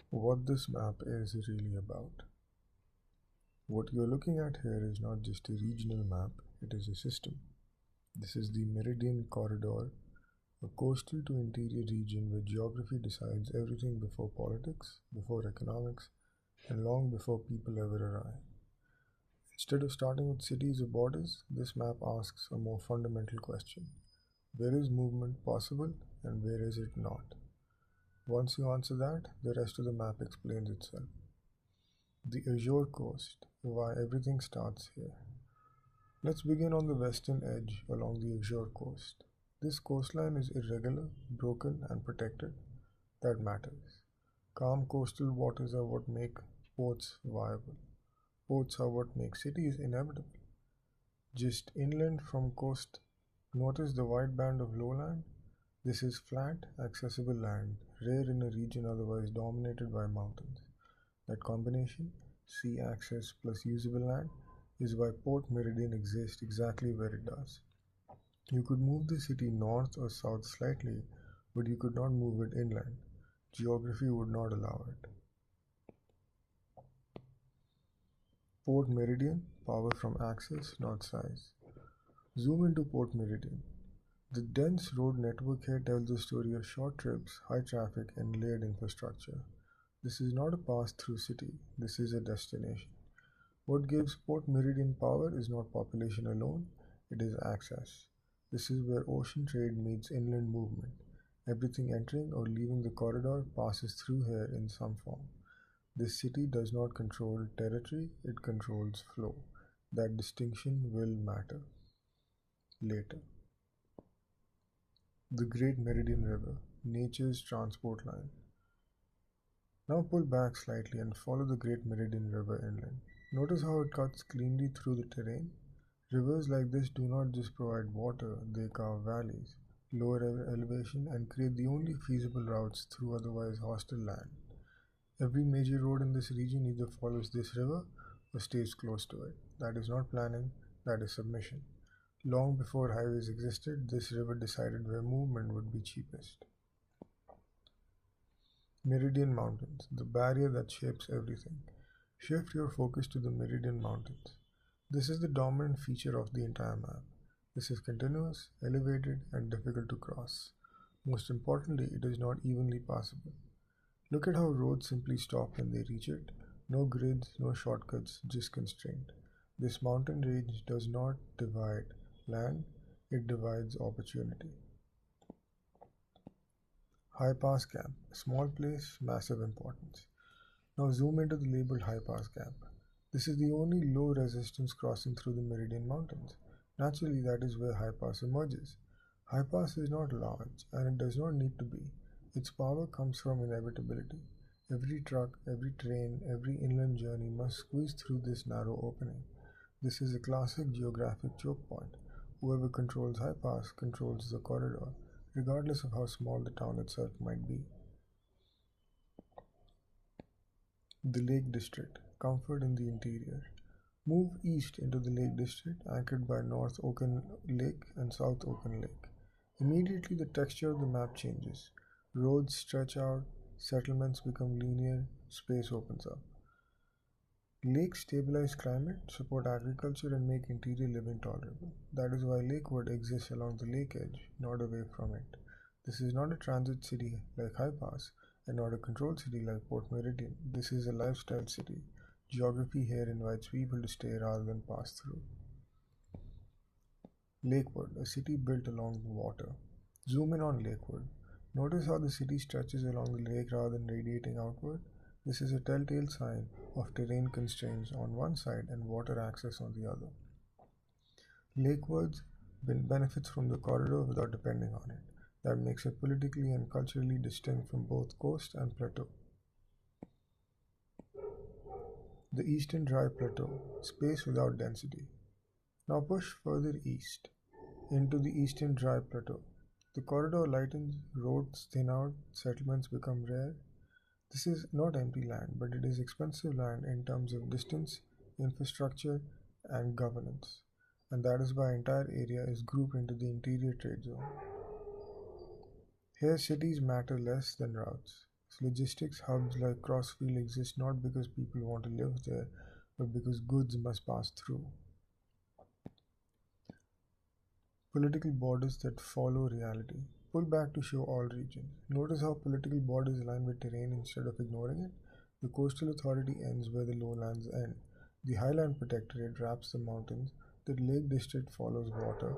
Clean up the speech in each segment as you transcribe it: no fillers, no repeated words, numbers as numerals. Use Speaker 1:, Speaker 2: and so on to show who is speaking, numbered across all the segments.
Speaker 1: What this map is really about. What you're looking at here is not just a regional map, it is a system. This is the Meridian Corridor, a coastal to interior region where geography decides everything before politics, before economics, and long before people ever arrive. Instead of starting with cities or borders, this map asks a more fundamental question. Where is movement possible and where is it not? Once you answer that, the rest of the map explains itself. The Azure Coast, why everything starts here. Let's begin on the western edge along the Azure Coast. This coastline is irregular, broken, and protected. That matters. Calm coastal waters are what make ports viable. Ports are what make cities inevitable. Just inland from coast, notice the wide band of lowland. This is flat, accessible land, rare in a region otherwise dominated by mountains. That combination, sea access plus usable land, is why Port Meridian exists exactly where it does. You could move the city north or south slightly, but you could not move it inland. Geography would not allow it. Port Meridian, power from access, not size. Zoom into Port Meridian. The dense road network here tells the story of short trips, high traffic, and layered infrastructure. This is not a pass-through city, this is a destination. What gives Port Meridian power is not population alone, it is access. This is where ocean trade meets inland movement. Everything entering or leaving the corridor passes through here in some form. This city does not control territory, it controls flow. That distinction will matter later. The Great Meridian River, nature's transport line. Now pull back slightly and follow the Great Meridian River inland. Notice how it cuts cleanly through the terrain. Rivers like this do not just provide water, they carve valleys, lower elevation, and create the only feasible routes through otherwise hostile land. Every major road in this region either follows this river or stays close to it. That is not planning, that is submission. Long before highways existed, this river decided where movement would be cheapest. Meridian Mountains, the barrier that shapes everything. Shift your focus to the Meridian Mountains. This is the dominant feature of the entire map. This is continuous, elevated, and difficult to cross. Most importantly, it is not evenly passable. Look at how roads simply stop when they reach it. No grids, no shortcuts, just constraint. This mountain range does not divide land, it divides opportunity. High Pass Camp, small place, massive importance. Now zoom into the labeled High Pass Camp. This is the only low resistance crossing through the Meridian Mountains. Naturally, that is where High Pass emerges. High Pass is not large, and it does not need to be. Its power comes from inevitability. Every truck, every train, every inland journey must squeeze through this narrow opening. This is a classic geographic choke point. Whoever controls High Pass controls the corridor, regardless of how small the town itself might be. The Lake District, comfort in the interior. Move east into the Lake District, anchored by North Oaken Lake and South Oaken Lake. Immediately the texture of the map changes. Roads stretch out, settlements become linear, space opens up. Lakes stabilize climate, support agriculture, and make interior living tolerable. That is why Lakewood exists along the lake edge, not away from it. This is not a transit city like High Pass, and not a controlled city like Port Meridian. This is a lifestyle city. Geography here invites people to stay rather than pass through. Lakewood, a city built along the water. Zoom in on Lakewood. Notice how the city stretches along the lake rather than radiating outward. This is a telltale sign of terrain constraints on one side and water access on the other. Lakewood benefits from the corridor without depending on it. That makes it politically and culturally distinct from both coast and plateau. The Eastern Dry Plateau, space without density. Now push further east into the Eastern Dry Plateau. The corridor lightens, roads thin out, settlements become rare. This is not empty land, but it is expensive land in terms of distance, infrastructure, and governance. And that is why entire area is grouped into the interior trade zone. Here cities matter less than routes. Logistics hubs like Crossfield exist not because people want to live there, but because goods must pass through. Political borders that follow reality. Pull back to show all regions. Notice how political borders align with terrain instead of ignoring it. The coastal authority ends where the lowlands end. The highland protectorate wraps the mountains. The lake district follows water.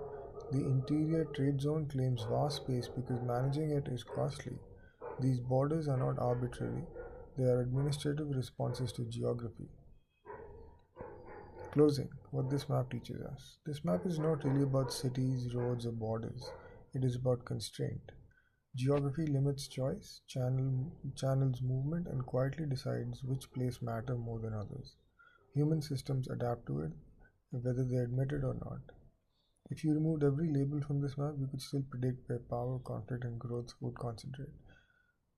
Speaker 1: The interior trade zone claims vast space because managing it is costly. These borders are not arbitrary, they are administrative responses to geography. Closing. What this map teaches us. This map is not really about cities, roads, or borders. It is about constraint. Geography limits choice, channels movement, and quietly decides which place matter more than others. Human systems adapt to it, whether they admit it or not. If you removed every label from this map, you could still predict where power, conflict, and growth would concentrate.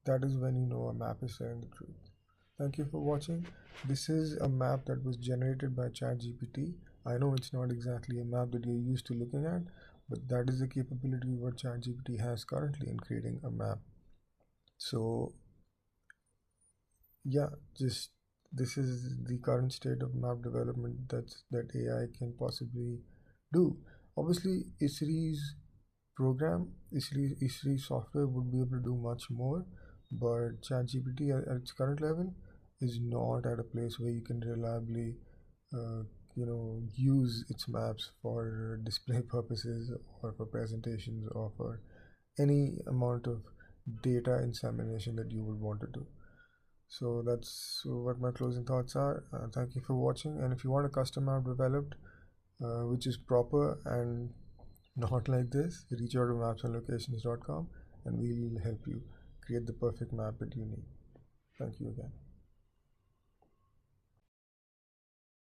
Speaker 1: That is when you know a map is telling the truth. Thank you for watching. This is a map that was generated by ChatGPT. I know it's not exactly a map that you're used to looking at, but that is the capability what ChatGPT has currently in creating a map. So yeah, just this is the current state of map development that AI can possibly do. Obviously, ISRI's ISRI software would be able to do much more, but ChatGPT at its current level is not at a place where you can reliably, uh, use its maps for display purposes or for presentations or for any amount of data insemination that you would want to do. So that's what my closing thoughts are. Thank you for watching. And if you want a custom app developed, which is proper and not like this, reach out to maps&locations.com and we'll help you create the perfect map that you need. Thank you again.